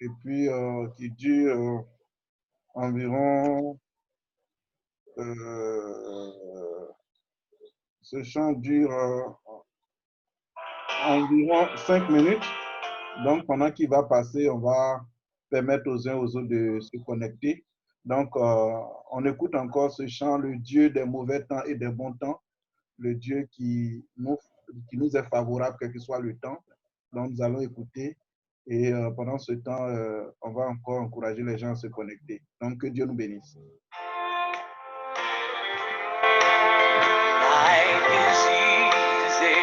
et puis qui dure environ, ce chant dure environ 5 minutes. Donc, pendant qu'il va passer, on va permettre aux uns aux autres de se connecter. Donc, on écoute encore ce chant, le Dieu des mauvais temps et des bons temps, le Dieu qui nous est favorable, quel que soit le temps. Donc, nous allons écouter. Et pendant ce temps, on va encore encourager les gens à se connecter. Donc, que Dieu nous bénisse. Life is easy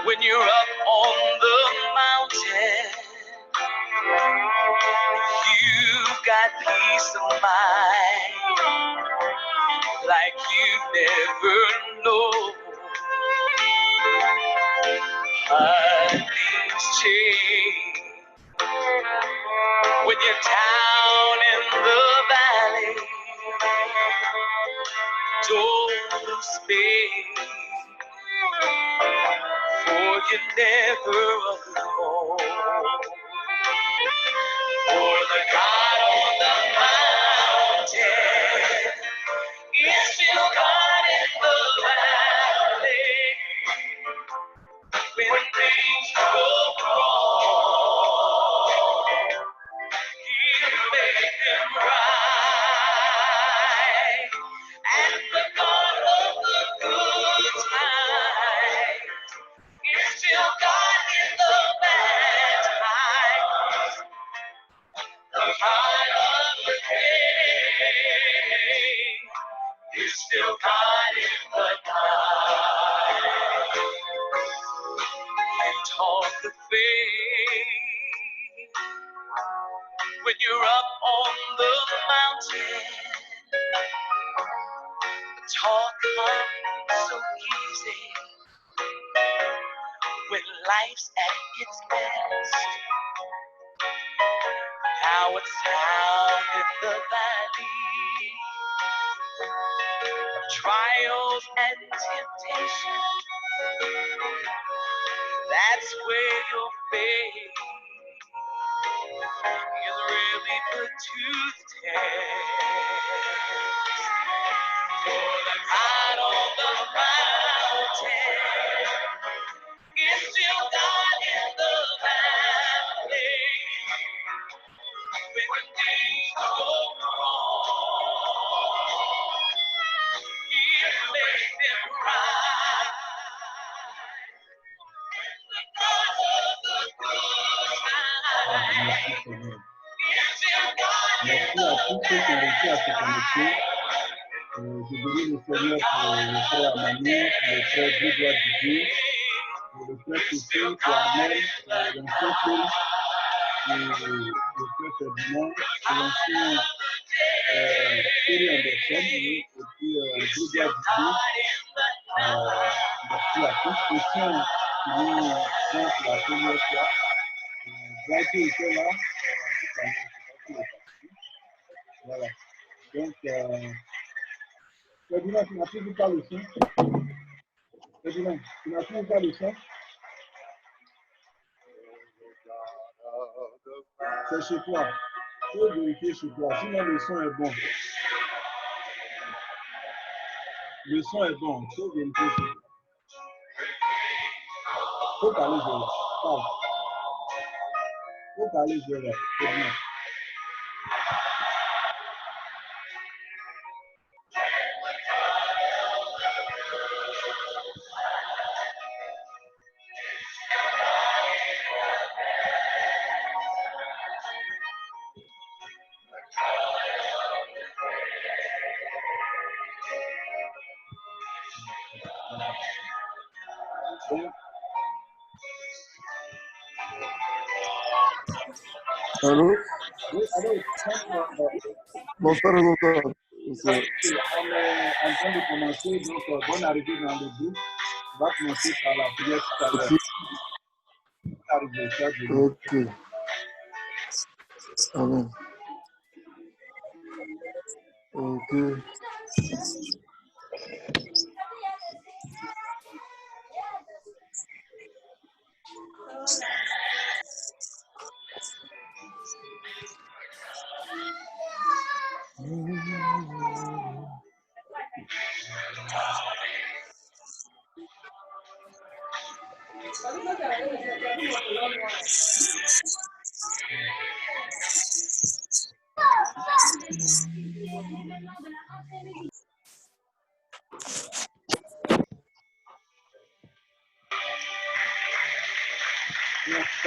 when you're up on the mountain. You've got peace of mind like you've never known. Things change when you're down in the valley. Don't lose faith, for you're never alone. For the God on the mountain is still God in the valley. When things go wrong, He'll make them right. And the God of the good times is still God in the bad times. The God of the pain is still God in the night. And talk of faith when you're up on the mountain. Talk comes so easy when life's at its best. Now it's down in the valley, trials and temptations. That's where your faith is really put to the test. For the God on the mountain is still God in the valley. When things go wrong, He'll make them right. The God of the good times is still God in the valley. Je bénis le Seigneur pour le frère Manu, le frère Grégoire Didier, pour le frère Toussaint, pour Armel, l'ancien Paul, le frère Ferdinand, l'ancien Thierry Anderson, et puis Grégoire Didier. Merci à tous les chrétiens qui nous sont pour la première fois. Jacques était là, voilà. Donc, Ferdinand, tu n'as toujours pas le son. Ferdinand, tu n'as toujours pas le son. C'est chez toi. Il faut vérifier chez toi. Sinon, le son est bon. Le son est bon. Il faut vérifier chez toi. Il faut parler de là. Il faut parler de là. Ferdinand. Allô? Oui, allô. Bonsoir, docteur. On est en train de commencer, donc bonne arrivée dans le groupe. On va commencer par la prière tout à l'heure. Ok. Amen. Ok.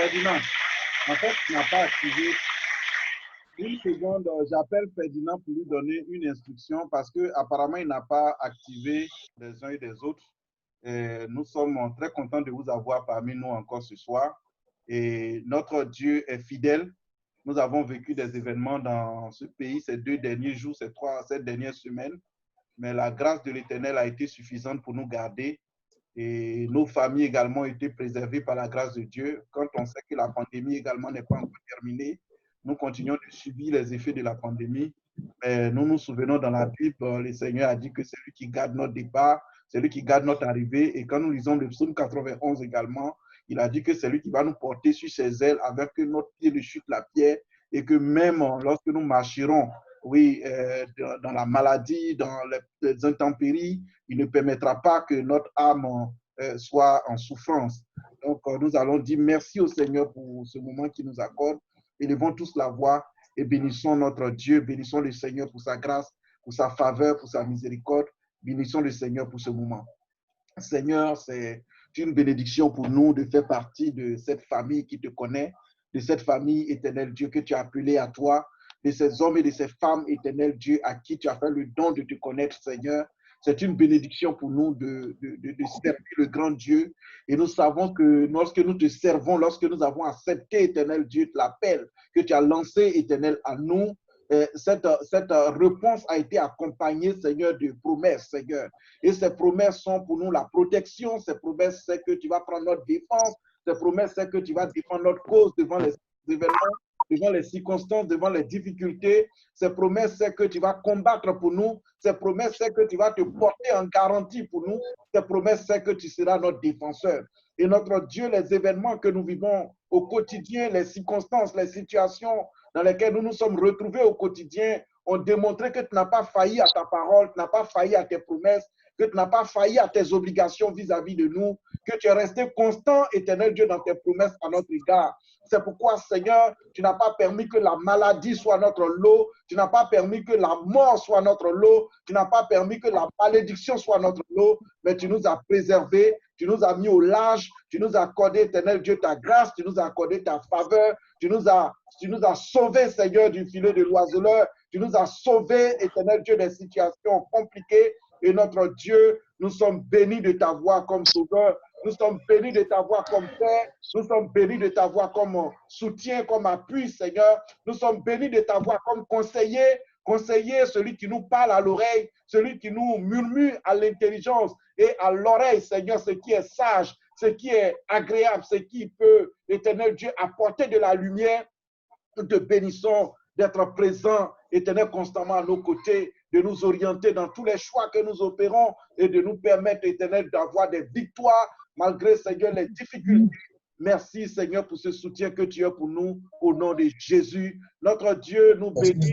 Ferdinand, en fait, tu n'as pas activé. Une seconde, j'appelle Ferdinand pour lui donner une instruction parce qu'apparemment, il n'a pas activé les uns et des autres. Nous sommes très contents de vous avoir parmi nous encore ce soir. Et notre Dieu est fidèle. Nous avons vécu des événements dans ce pays ces 2 derniers jours, cette dernière semaine. Mais la grâce de l'Éternel a été suffisante pour nous garder. Et nos familles également ont été préservées par la grâce de Dieu. Quand on sait que la pandémie également n'est pas encore terminée, nous continuons de subir les effets de la pandémie. Mais nous nous souvenons dans la Bible, le Seigneur a dit que c'est lui qui garde notre départ, c'est lui qui garde notre arrivée. Et quand nous lisons le psaume 91 également, il a dit que c'est lui qui va nous porter sur ses ailes avec que notre pied ne chute la pierre et que même lorsque nous marcherons, oui, dans la maladie, dans les intempéries, il ne permettra pas que notre âme soit en souffrance. Donc, nous allons dire merci au Seigneur pour ce moment qu'il nous accorde. Élevons tous la voix et bénissons notre Dieu, bénissons le Seigneur pour sa grâce, pour sa faveur, pour sa miséricorde. Bénissons le Seigneur pour ce moment. Seigneur, c'est une bénédiction pour nous de faire partie de cette famille qui te connaît, de cette famille éternelle Dieu que tu as appelée à toi, de ces hommes et de ces femmes éternelles Dieu à qui tu as fait le don de te connaître, Seigneur. C'est une bénédiction pour nous de servir le grand Dieu. Et nous savons que lorsque nous te servons, lorsque nous avons accepté, éternel Dieu, l'appel que tu as lancé, éternel, à nous, cette réponse a été accompagnée, Seigneur, de promesses, Seigneur. Et ces promesses sont pour nous la protection. Ces promesses, c'est que tu vas prendre notre défense. Ces promesses, c'est que tu vas défendre notre cause devant les événements, devant les circonstances, devant les difficultés. Ces promesses, c'est que tu vas combattre pour nous. Ces promesses, c'est que tu vas te porter en garantie pour nous. Ces promesses, c'est que tu seras notre défenseur. Et notre Dieu, les événements que nous vivons au quotidien, les circonstances, les situations dans lesquelles nous nous sommes retrouvés au quotidien, ont démontré que tu n'as pas failli à ta parole, tu n'as pas failli à tes promesses, que tu n'as pas failli à tes obligations vis-à-vis de nous, que tu es resté constant, éternel Dieu, dans tes promesses à notre égard. C'est pourquoi, Seigneur, tu n'as pas permis que la maladie soit notre lot, tu n'as pas permis que la mort soit notre lot, tu n'as pas permis que la malédiction soit notre lot, mais tu nous as préservés, tu nous as mis au large, tu nous as accordé, éternel Dieu, ta grâce, tu nous as accordé ta faveur, tu nous as sauvés, Seigneur, du filet de l'oiseleur, tu nous as sauvés, éternel Dieu, des situations compliquées. Et notre Dieu, nous sommes bénis de ta voix comme sauveur, nous sommes bénis de ta voix comme Père, nous sommes bénis de ta voix comme soutien, comme appui, Seigneur. Nous sommes bénis de ta voix comme conseiller, celui qui nous parle à l'oreille, celui qui nous murmure à l'intelligence et à l'oreille, Seigneur, ce qui est sage, ce qui est agréable, ce qui peut, éternel Dieu, apporter de la lumière. Nous te bénissons d'être présent, éternel, constamment à nos côtés, de nous orienter dans tous les choix que nous opérons et de nous permettre, éternel, d'avoir des victoires malgré, Seigneur, les difficultés. Merci, Seigneur, pour ce soutien que tu as pour nous au nom de Jésus. Notre Dieu nous bénit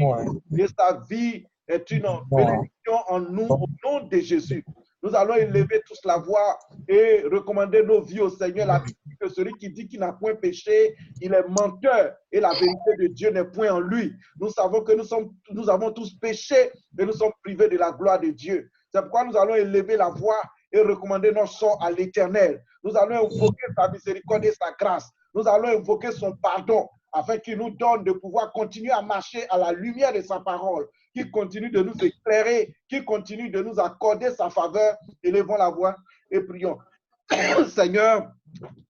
et sa vie est une bénédiction en nous au nom de Jésus. Nous allons élever tous la voix et recommander nos vies au Seigneur. La Bible dit que celui qui dit qu'il n'a point péché, il est menteur et la vérité de Dieu n'est point en lui. Nous savons que nous avons tous péché et nous sommes privés de la gloire de Dieu. C'est pourquoi nous allons élever la voix et recommander nos sorts à l'Éternel. Nous allons invoquer sa miséricorde et sa grâce. Nous allons invoquer son pardon afin qu'il nous donne de pouvoir continuer à marcher à la lumière de sa parole, qui continue de nous éclairer, qui continue de nous accorder sa faveur. Élevons la voix et prions. Seigneur,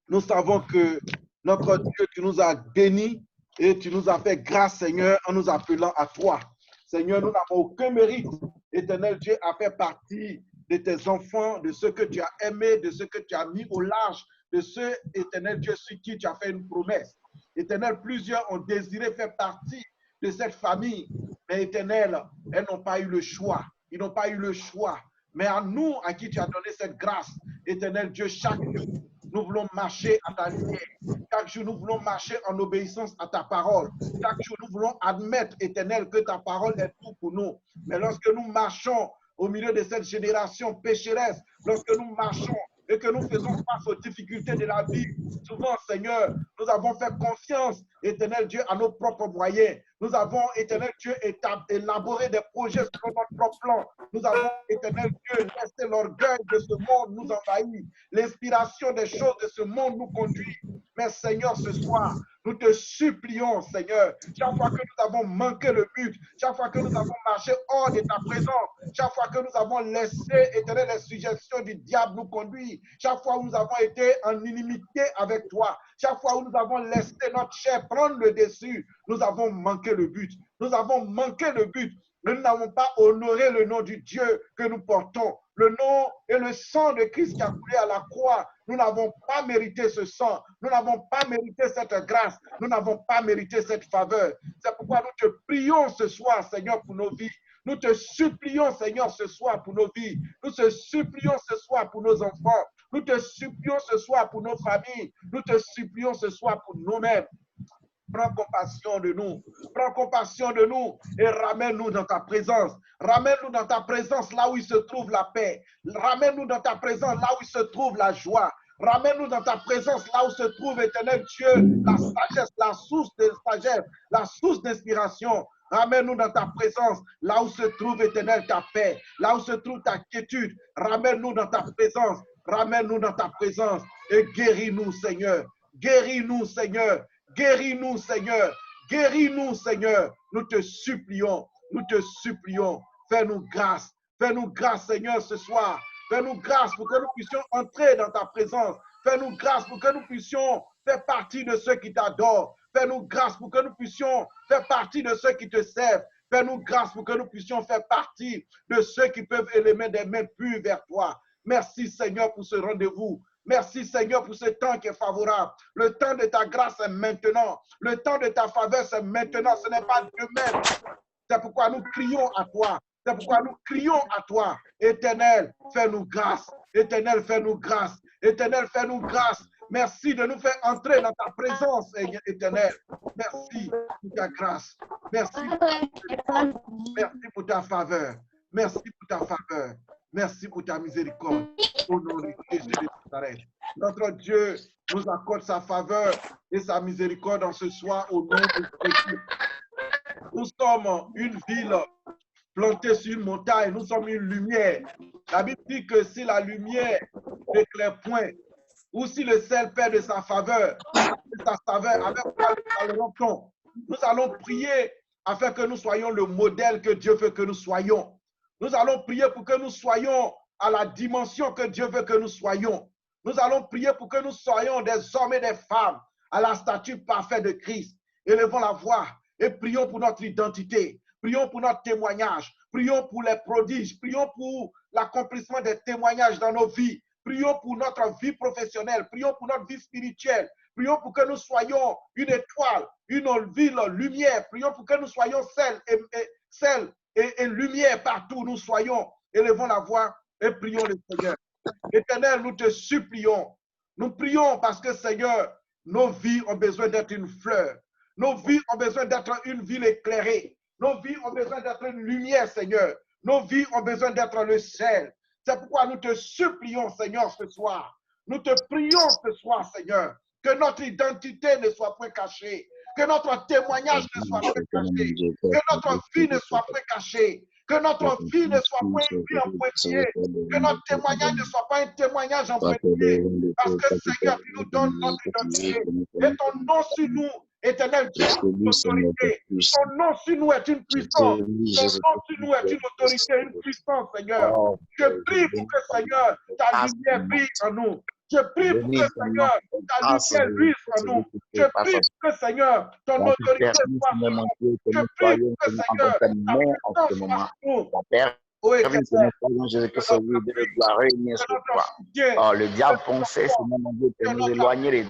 nous savons que notre Dieu, tu nous as bénis et tu nous as fait grâce, Seigneur, en nous appelant à toi. Seigneur, nous n'avons aucun mérite. Éternel Dieu a fait partie de tes enfants, de ceux que tu as aimés, de ceux que tu as mis au large, de ceux, éternel Dieu, sur qui tu as fait une promesse. Éternel, plusieurs ont désiré faire partie de cette famille, mais éternel, elles n'ont pas eu le choix. Ils n'ont pas eu le choix. Mais à nous, à qui tu as donné cette grâce, éternel Dieu, chaque jour, nous voulons marcher à ta lumière. Chaque jour, nous voulons marcher en obéissance à ta parole. Chaque jour, nous voulons admettre, éternel, que ta parole est tout pour nous. Mais lorsque nous marchons au milieu de cette génération pécheresse, lorsque nous marchons et que nous faisons face aux difficultés de la vie, souvent, Seigneur, nous avons fait confiance, éternel Dieu, à nos propres moyens. Nous avons, éternel Dieu, élaboré des projets sur notre propre plan. Nous avons, éternel Dieu, laissé l'orgueil de ce monde nous envahir. L'inspiration des choses de ce monde nous conduit. Mais Seigneur, ce soir, nous te supplions, Seigneur, chaque fois que nous avons manqué le but, chaque fois que nous avons marché hors de ta présence, chaque fois que nous avons laissé, Éternel, les suggestions du diable nous conduire, chaque fois où nous avons été en inimité avec toi, chaque fois où nous avons laissé notre chair prendre le dessus, nous avons manqué le but. Nous avons manqué le but. Nous n'avons pas honoré le nom du Dieu que nous portons. Le nom et le sang de Christ qui a coulé à la croix. Nous n'avons pas mérité ce sang. Nous n'avons pas mérité cette grâce. Nous n'avons pas mérité cette faveur. C'est pourquoi nous te prions ce soir, Seigneur, pour nos vies. Nous te supplions, Seigneur, ce soir pour nos vies. Nous te supplions ce soir pour nos enfants. Nous te supplions ce soir pour nos familles. Nous te supplions ce soir pour nous-mêmes. Prends compassion de nous. Prends compassion de nous et ramène-nous dans ta présence. Ramène-nous dans ta présence là où il se trouve la paix. Ramène-nous dans ta présence là où il se trouve la joie. Ramène-nous dans ta présence là où se trouve, éternel Dieu, la sagesse, la source de sagesse, la source d'inspiration. Ramène-nous dans ta présence, là où se trouve, éternel, ta paix, là où se trouve ta quiétude. Ramène-nous dans ta présence, ramène-nous dans ta présence et guéris-nous, Seigneur. Guéris-nous, Seigneur. Guéris-nous, Seigneur. Guéris-nous, Seigneur. Nous te supplions, nous te supplions. Fais-nous grâce, Seigneur, ce soir. Fais-nous grâce pour que nous puissions entrer dans ta présence. Fais-nous grâce pour que nous puissions faire partie de ceux qui t'adorent. Fais-nous grâce pour que nous puissions faire partie de ceux qui te servent. Fais-nous grâce pour que nous puissions faire partie de ceux qui peuvent élever des mains pures vers toi. Merci, Seigneur, pour ce rendez-vous. Merci, Seigneur, pour ce temps qui est favorable. Le temps de ta grâce est maintenant. Le temps de ta faveur, c'est maintenant. Ce n'est pas demain. C'est pourquoi nous crions à toi. C'est pourquoi nous crions à toi. Éternel, fais-nous grâce. Éternel, fais-nous grâce. Éternel, fais-nous grâce. Merci de nous faire entrer dans ta présence, éternel. Merci pour ta grâce. Merci pour ta faveur. Merci pour ta faveur. Merci pour ta miséricorde. Au nom de Jésus de Nazareth. Notre Dieu nous accorde sa faveur et sa miséricorde en ce soir au nom de Jésus. Nous sommes une ville plantée sur une montagne. Nous sommes une lumière. La Bible dit que si la lumière n'éclaire point, ou si le ciel perd de sa faveur, avec quoi nous allons, nous allons prier afin que nous soyons le modèle que Dieu veut que nous soyons. Nous allons prier pour que nous soyons à la dimension que Dieu veut que nous soyons. Nous allons prier pour que nous soyons des hommes et des femmes à la stature parfaite de Christ. Élevons la voix et prions pour notre identité. Prions pour notre témoignage. Prions pour les prodiges. Prions pour l'accomplissement des témoignages dans nos vies. Prions pour notre vie professionnelle. Prions pour notre vie spirituelle. Prions pour que nous soyons une étoile, une ville lumière. Prions pour que nous soyons sel et lumière partout où nous soyons. Élevons la voix et prions le Seigneur. Éternel, nous te supplions. Nous prions parce que, Seigneur, nos vies ont besoin d'être une fleur. Nos vies ont besoin d'être une ville éclairée. Nos vies ont besoin d'être une lumière, Seigneur. Nos vies ont besoin d'être le ciel. C'est pourquoi nous te supplions, Seigneur, ce soir. Nous te prions ce soir, Seigneur, que notre identité ne soit point cachée, que notre témoignage ne soit point caché, que notre vie ne soit point cachée, que notre vie ne soit point une vie en pointillé, que notre témoignage ne soit pas un témoignage en pointillé, parce que, Seigneur, tu nous donnes notre identité et ton nom sur nous, éternel Dieu, une autorité. Ton nom sur nous est une puissance. Ton nom sur nous est une autorité, une puissance, Seigneur. Je prie pour que, Seigneur, ta lumière brille en nous. Je prie pour que, Seigneur, ta lumière brille en nous. Je prie pour que, Seigneur, ton autorité soit sur nous. Je prie pour que, Seigneur, ta puissance soit sur nous. Oui, le diable pensait, Seigneur mon Dieu, de nous éloigner de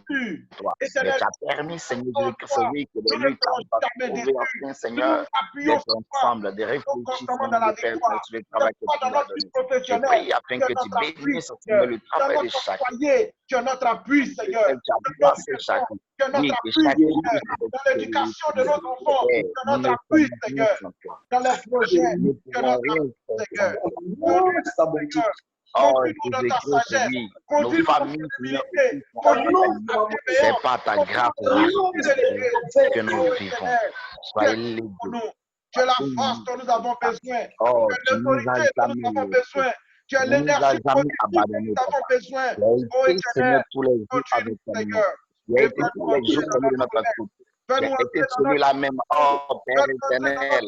toi. Mais tu as permis, Seigneur Dieu, que celui que de lui t'a trouvé afin, Seigneur, d'être ensemble, de réfléchir de faire sur le travail que tu nous as donné. Je prie afin que tu bénisses, Seigneur, le travail de chacun. Tu es notre appui, Seigneur. Tu es notre appui, Seigneur. Dans l'éducation de nos enfants, tu es notre appui, Seigneur. Dans les projets, tu es notre appui, Seigneur. Conduis-nous dans ta sagesse. Conduis-nous dans ta humilité. Conduis-nous dans ta bienveillance. C'est pas ta grâce que nous vivons. Soyez libres. Tu es la force dont nous avons besoin. Tu es l'autorité dont nous avons besoin. Tu as l'énergie positive dont nous avons besoin. Oh, éternel, continue, Seigneur. Tu as été tous les jours celui de notre couple. Tu as été celui-là même, oh Père éternel,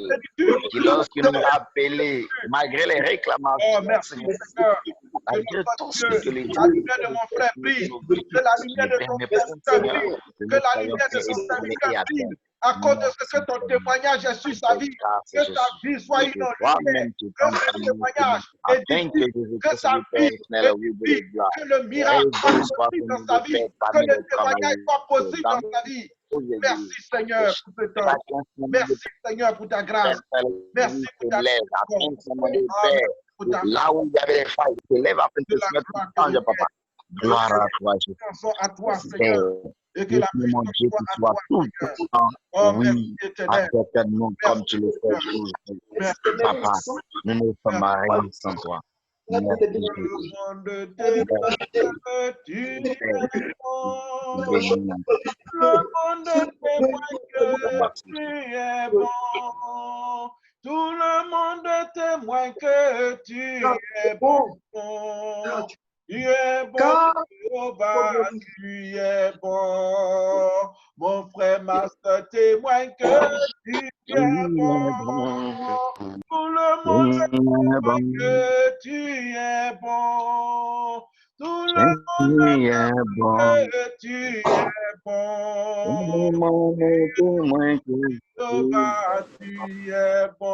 qui lorsqu'il nous a appelés, malgré les réclamations, Seigneur, malgré tout ce que les la lumière de mon frère brille, que la lumière de ton serviteur brille, que la lumière de ton serviteur brille, à cause de ce que ton témoignage est sur sa vie, que sa vie soit une lumière, que ce témoignage édifie, que sa vie édifie, que le miracle soit possible dans sa vie, que le témoignage soit possible dans sa vie. Merci Seigneur pour ce temps. Merci Seigneur pour ta grâce. Merci pour ta là où il y avait des failles, tu te lèves afin de te mettre en change, papa. Gloire à toi, Jésus. À toi, Seigneur. Et que la mon Dieu, que tu sois tout le temps, oui, accepte-nous comme tu le fais toujours. Papa, nous ne sommes rien sans toi. Merci, tout le monde témoigne que tu es bon. Tu es bon, Jéhovah, tu es bon. Mon frère, ma soeur témoigne que tu es bon. Tout le monde témoigne que tu es bon. Tout le monde témoigne que tu es bon. Jéhovah, tu es bon.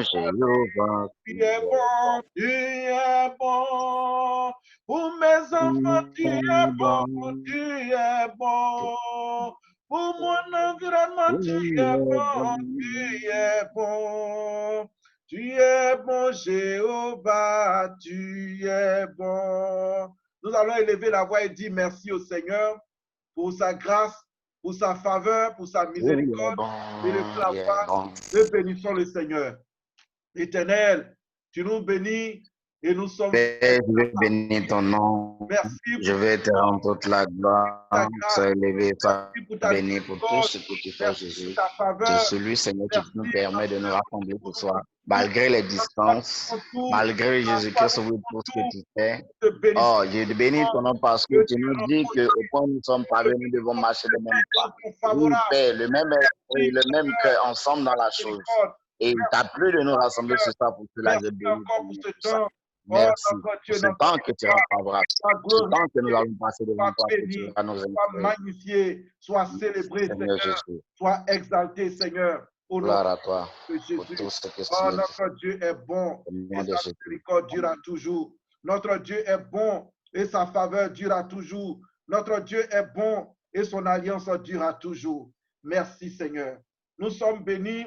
Jéhovah. Tu es bon, tu es bon. Pour mes enfants, tu es bon, tu es bon. Pour mon environnement, tu es bon, tu es bon. Tu es bon, Jéhovah, tu es bon. Nous allons élever la voix et dire merci au Seigneur pour sa grâce, pour sa faveur, pour sa miséricorde. Élevez la voix et bénissons le Seigneur. Éternel, tu nous bénis et nous sommes. Père, je vais bénir ton nom. Merci. Je vais te rendre toute la gloire. Sois élevé, sois béni pour tout ce que tu fais, Jésus. C'est celui, Seigneur, qui nous permet de nous rassembler ce soir. Malgré les distances, malgré Jésus-Christ, oui, pour ce que tu fais. Oh, je bénis ton nom parce que tu nous dis qu'au point où nous sommes parvenus, nous devons marcher de même pas. Oui, Père, le même esprit, le même cœur, ensemble dans la chose. Et il t'a plu de nous rassembler ce soir pour cela. Je bénis pour ça. Merci pour ce temps que tu as favorable. Ce temps que nous allons passer devant toi, que tu vas nous sois magnifié, sois célébré, Seigneur. Sois exalté, Seigneur. Gloire à toi de Jésus. Pour tout ce que Oh, notre Dieu est bon et sa miséricorde durera toujours. Notre Dieu est bon et sa faveur durera toujours. Notre Dieu est bon et son alliance durera toujours. Merci, Seigneur. Nous sommes bénis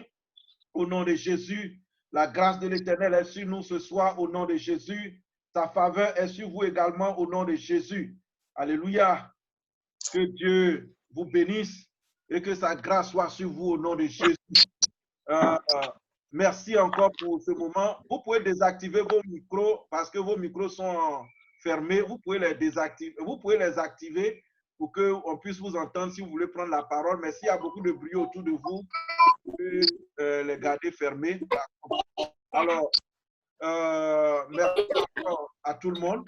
au nom de Jésus. La grâce de l'Éternel est sur nous ce soir au nom de Jésus. Sa faveur est sur vous également au nom de Jésus. Alléluia. Que Dieu vous bénisse et que sa grâce soit sur vous au nom de Jésus. Merci encore pour ce moment. Vous pouvez désactiver vos micros parce que vos micros sont fermés. Vous pouvez les désactiver. Vous pouvez les activer pour qu'on puisse vous entendre si vous voulez prendre la parole. Mais s'il y a beaucoup de bruit autour de vous, vous pouvez les garder fermés. Alors, merci encore à tout le monde.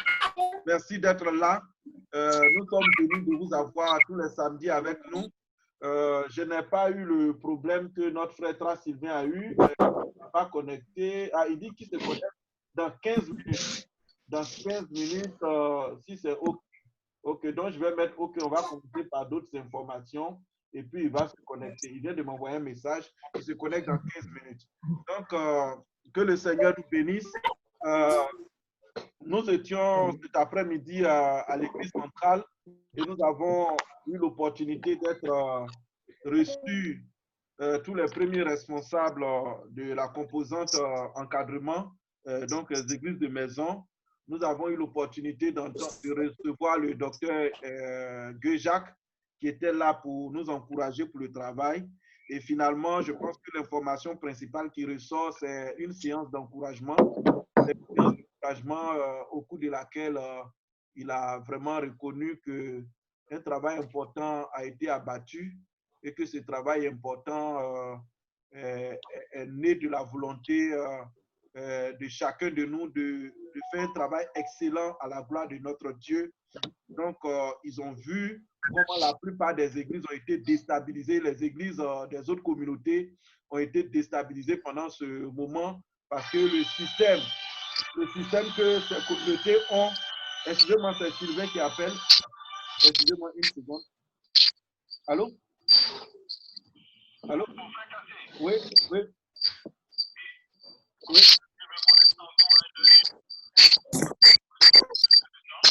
Merci d'être là. Nous sommes venus de vous avoir tous les samedis avec nous. Je n'ai pas eu le problème que notre frère Tra Sylvain a eu. Il n'est pas connecté. Ah, il dit qu'il se connecte dans 15 minutes. Dans 15 minutes, si c'est OK. OK, donc je vais mettre OK. On va commencer par d'autres informations. Et puis, il va se connecter. Il vient de m'envoyer un message. Il se connecte dans 15 minutes. Donc, que le Seigneur nous bénisse. Nous étions cet après-midi à l'église centrale et nous avons eu l'opportunité d'être reçus tous les premiers responsables de la composante encadrement, donc les églises de maison. Nous avons eu l'opportunité de recevoir le docteur Gueux-Jacques qui était là pour nous encourager pour le travail. Et finalement, je pense que l'information principale qui ressort, c'est une séance d'encouragement. Au cours de laquelle il a vraiment reconnu qu'un travail important a été abattu et que ce travail important est né de la volonté de chacun de nous de faire un travail excellent à la gloire de notre Dieu Donc, ils ont vu comment la plupart des églises ont été déstabilisées. Les églises des autres communautés ont été déstabilisées pendant ce moment parce que le système que ces communautés ont, excusez-moi, c'est Sylvain qui appelle. Excusez-moi une seconde. Allô? Allô? Oui, oui. Oui.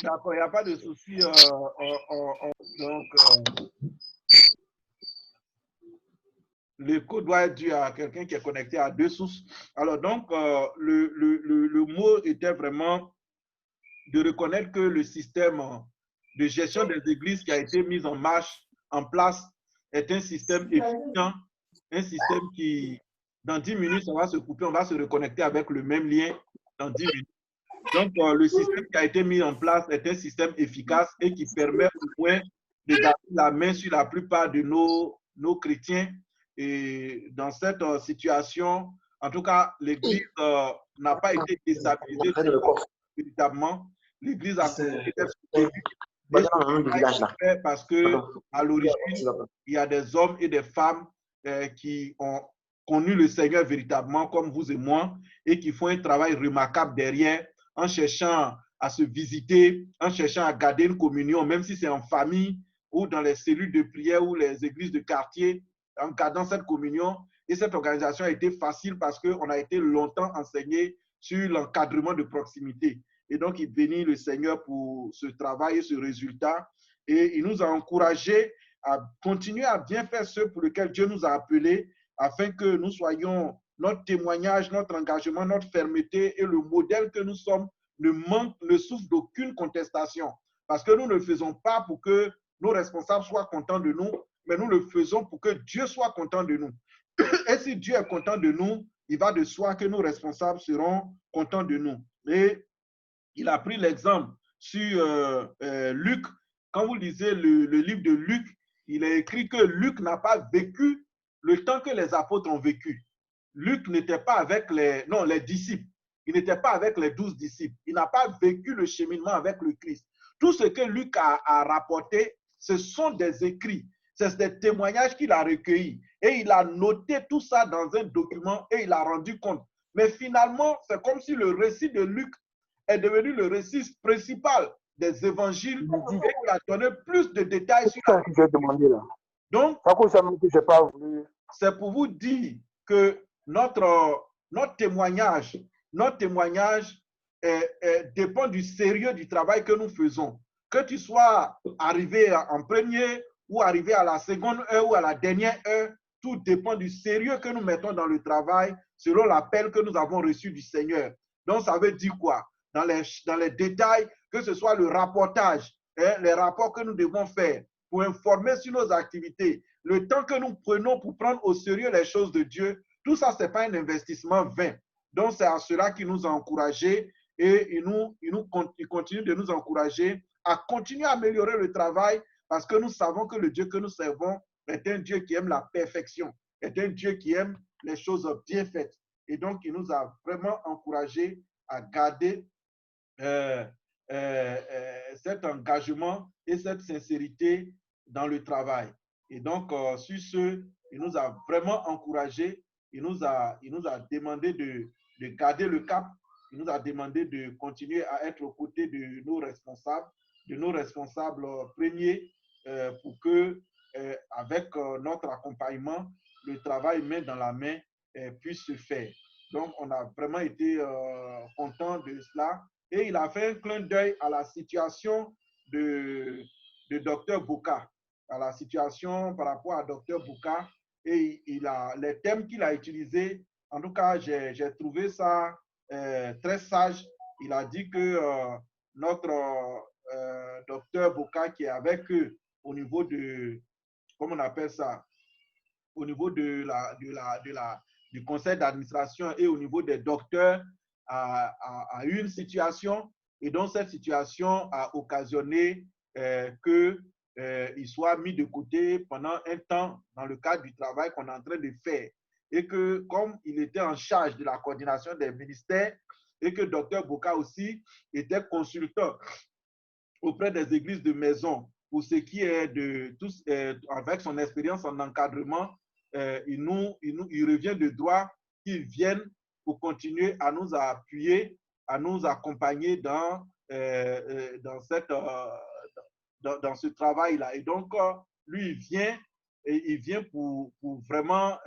D'accord, il n'y a pas de souci. Donc, l'écho doit être dû à quelqu'un qui est connecté à deux sources. Alors, donc, le mot était vraiment de reconnaître que le système de gestion des églises qui a été mis en place, est un système efficient, un système qui, dans 10 minutes, on va se couper, on va se reconnecter avec le même lien dans 10 minutes. Donc, le système qui a été mis en place est un système efficace et qui permet au moins de garder la main sur la plupart de nos chrétiens. Et dans cette situation, en tout cas, l'Église n'a pas été déstabilisée véritablement. L'Église a continué d'être soutenue parce que à l'origine, il y a des hommes et des femmes qui ont connu le Seigneur véritablement, comme vous et moi, et qui font un travail remarquable derrière, en cherchant à se visiter, en cherchant à garder une communion, même si c'est en famille ou dans les cellules de prière ou les églises de quartier, en gardant cette communion. Et cette organisation a été facile parce qu'on a été longtemps enseigné sur l'encadrement de proximité. Et donc, il bénit le Seigneur pour ce travail et ce résultat. Et il nous a encouragés à continuer à bien faire ce pour lequel Dieu nous a appelés, afin que nous soyons, notre témoignage, notre engagement, notre fermeté et le modèle que nous sommes ne souffre d'aucune contestation. Parce que nous ne le faisons pas pour que nos responsables soient contents de nous, mais nous le faisons pour que Dieu soit content de nous. Et si Dieu est content de nous, il va de soi que nos responsables seront contents de nous. Et il a pris l'exemple sur Luc. Quand vous lisez le livre de Luc, il est écrit que Luc n'a pas vécu le temps que les apôtres ont vécu. Luc n'était pas avec les disciples. Il n'était pas avec les 12 disciples. Il n'a pas vécu le cheminement avec le Christ. Tout ce que Luc a rapporté, ce sont des écrits. C'est des témoignages qu'il a recueillis. Et il a noté tout ça dans un document et il a rendu compte. Mais finalement, c'est comme si le récit de Luc est devenu le récit principal des évangiles et qui a donné plus de détails sur la vie. Donc, c'est pour vous dire que notre témoignage dépend du sérieux du travail que nous faisons. Que tu sois arrivé en premier ou arrivé à la seconde heure ou à la dernière heure, tout dépend du sérieux que nous mettons dans le travail selon l'appel que nous avons reçu du Seigneur. Donc, ça veut dire quoi? Dans les détails, que ce soit le rapportage, les rapports que nous devons faire pour informer sur nos activités, le temps que nous prenons pour prendre au sérieux les choses de Dieu, tout ça, ce n'est pas un investissement vain. Donc, c'est à cela qu'il nous a encouragés et il continue de nous encourager à continuer à améliorer le travail parce que nous savons que le Dieu que nous servons est un Dieu qui aime la perfection, est un Dieu qui aime les choses bien faites. Et donc, il nous a vraiment encouragés à garder cet engagement et cette sincérité dans le travail. Et donc, sur ce, il nous a vraiment encouragés, il nous a demandé de garder le cap, il nous a demandé de continuer à être aux côtés de nos responsables premiers pour que, avec notre accompagnement, le travail main dans la main puisse se faire. Donc, on a vraiment été contents de cela. Et il a fait un clin d'œil à la situation de Dr Bouka, à la situation par rapport à Dr Bouka. Et les thèmes qu'il a utilisés, en tout cas, j'ai trouvé ça très sage. Il a dit que notre Dr Bouka qui est avec eux au niveau de, comment on appelle ça, au niveau du conseil d'administration et au niveau des docteurs, a eu une situation et donc cette situation a occasionné qu'il soit mis de côté pendant un temps dans le cadre du travail qu'on est en train de faire. Et que comme il était en charge de la coordination des ministères et que Dr Bouka aussi était consultant auprès des églises de maison pour ce qui est de tous, avec son expérience en encadrement, il revient de droit qu'ils viennent pour continuer à nous appuyer, à nous accompagner dans ce travail-là. Et donc, lui, il vient pour vraiment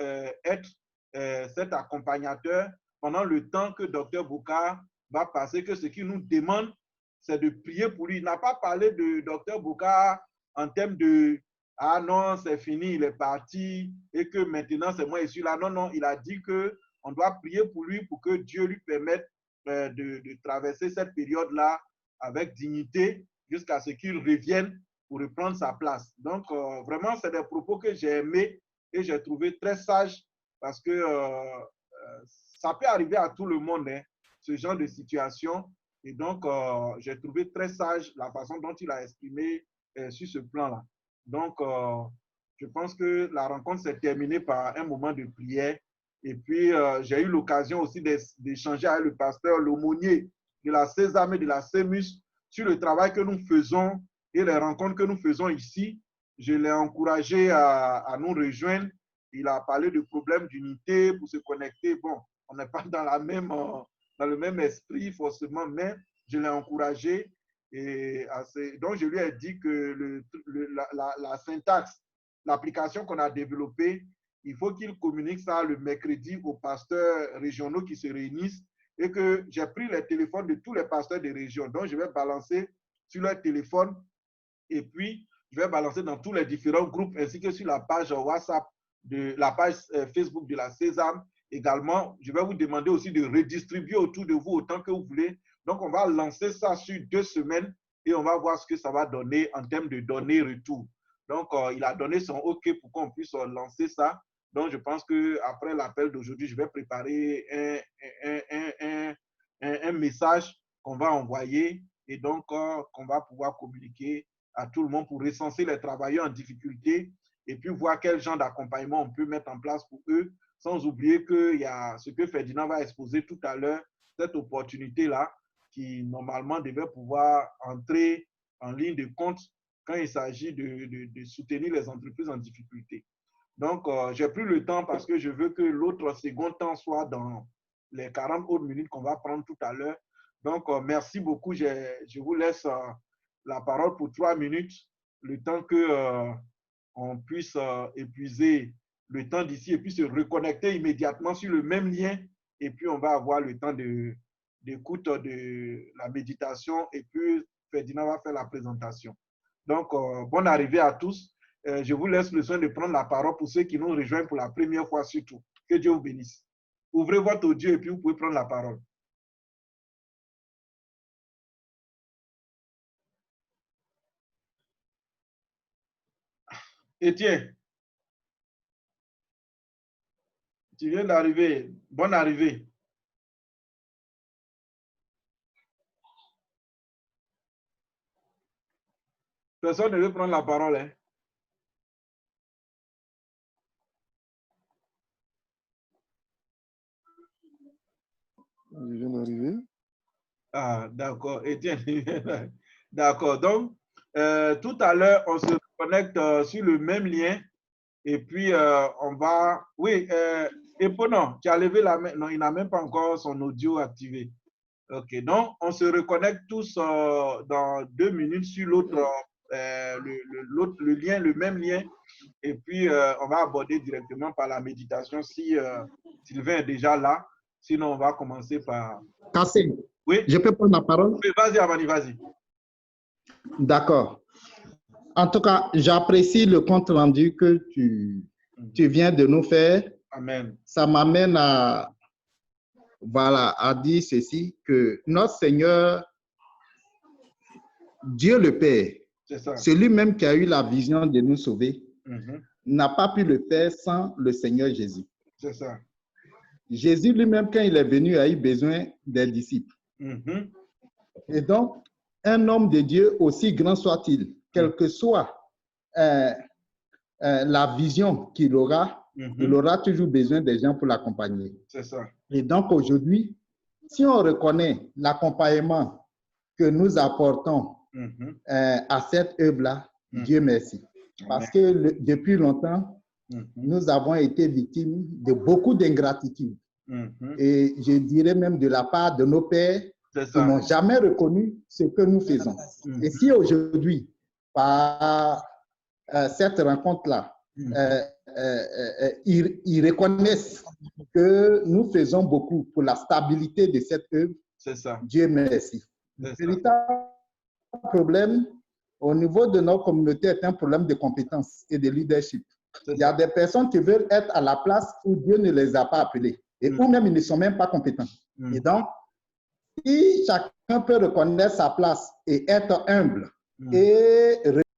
être cet accompagnateur pendant le temps que Dr Boucar va passer, que ce qu'il nous demande, c'est de prier pour lui. Il n'a pas parlé de Dr Boucar en termes de « Ah non, c'est fini, il est parti et que maintenant c'est moi et je suis là ». Non, non, il a dit qu'on doit prier pour lui pour que Dieu lui permette de traverser cette période-là avec dignité jusqu'à ce qu'il revienne pour reprendre sa place. Donc, vraiment, c'est des propos que j'ai aimés et j'ai trouvé très sages parce que ça peut arriver à tout le monde, hein, ce genre de situation. Et donc, j'ai trouvé très sage la façon dont il a exprimé sur ce plan-là. Donc, je pense que la rencontre s'est terminée par un moment de prière. Et puis, j'ai eu l'occasion aussi d'échanger avec le pasteur, l'aumônier de la Sésame et de la Sémus sur le travail que nous faisons et les rencontres que nous faisons ici. Je l'ai encouragé à nous rejoindre. Il a parlé de problèmes d'unité pour se connecter. Bon, on n'est pas dans le même esprit forcément, mais je l'ai encouragé. Et donc, je lui ai dit que la syntaxe, l'application qu'on a développée, il faut qu'il communique ça le mercredi aux pasteurs régionaux qui se réunissent et que j'ai pris les téléphones de tous les pasteurs des régions. Donc, je vais balancer sur leur téléphone et puis je vais balancer dans tous les différents groupes ainsi que sur la page WhatsApp, la page Facebook de la Sésame. Également, je vais vous demander aussi de redistribuer autour de vous autant que vous voulez. Donc, on va lancer ça sur 2 semaines et on va voir ce que ça va donner en termes de données-retour. Donc, il a donné son OK pour qu'on puisse lancer ça. Donc, je pense qu'après l'appel d'aujourd'hui, je vais préparer un message qu'on va envoyer et donc qu'on va pouvoir communiquer à tout le monde pour recenser les travailleurs en difficulté et puis voir quel genre d'accompagnement on peut mettre en place pour eux, sans oublier qu'il y a ce que Ferdinand va exposer tout à l'heure, cette opportunité-là qui normalement devait pouvoir entrer en ligne de compte quand il s'agit de soutenir les entreprises en difficulté. Donc, j'ai pris le temps parce que je veux que l'autre second temps soit dans les 40 autres minutes qu'on va prendre tout à l'heure. Donc, merci beaucoup. Je vous laisse la parole pour 3 minutes, le temps qu'on puisse épuiser le temps d'ici et puis se reconnecter immédiatement sur le même lien. Et puis, on va avoir le temps d'écoute de la méditation et puis Ferdinand va faire la présentation. Donc, bonne arrivée à tous. Je vous laisse le soin de prendre la parole pour ceux qui nous rejoignent pour la première fois surtout. Que Dieu vous bénisse. Ouvrez votre audio et puis vous pouvez prendre la parole. Étienne, tu viens d'arriver. Bonne arrivée. Personne ne veut prendre la parole, hein? Je viens d'arriver. Ah, d'accord. Étienne, d'accord. Donc, tout à l'heure, on se connecte sur le même lien et puis on va… Oui, Eponon, tu as levé la main. Non, il n'a même pas encore son audio activé. OK. Donc, on se reconnecte tous dans 2 minutes sur l'autre, le lien, le même lien. Et puis, on va aborder directement par la méditation si Sylvain est déjà là. Sinon, on va commencer par… Kassim, oui? Je peux prendre la parole? Oui, vas-y, Amani, vas-y. D'accord. En tout cas, j'apprécie le compte rendu que tu viens de nous faire. Amen. Ça m'amène à dire ceci, que notre Seigneur, Dieu le Père, c'est lui-même qui a eu la vision de nous sauver, n'a pas pu le faire sans le Seigneur Jésus. C'est ça. Jésus lui-même, quand il est venu, a eu besoin des disciples. Et donc, un homme de Dieu, aussi grand soit-il, quelle que soit la vision qu'il aura, il aura toujours besoin des gens pour l'accompagner. C'est ça. Et donc, aujourd'hui, si on reconnaît l'accompagnement que nous apportons à cette œuvre-là, Dieu merci. Parce que depuis longtemps, nous avons été victimes de beaucoup d'ingratitude. Et je dirais même de la part de nos pères qui n'ont jamais reconnu ce que nous faisons. Et si aujourd'hui, par cette rencontre-là, ils reconnaissent que nous faisons beaucoup pour la stabilité de cette œuvre, Dieu merci. Le véritable problème au niveau de nos communautés est un problème de compétence et de leadership. Il y a des personnes qui veulent être à la place où Dieu ne les a pas appelés et où même ils ne sont même pas compétents. Et donc, si chacun peut reconnaître sa place et être humble et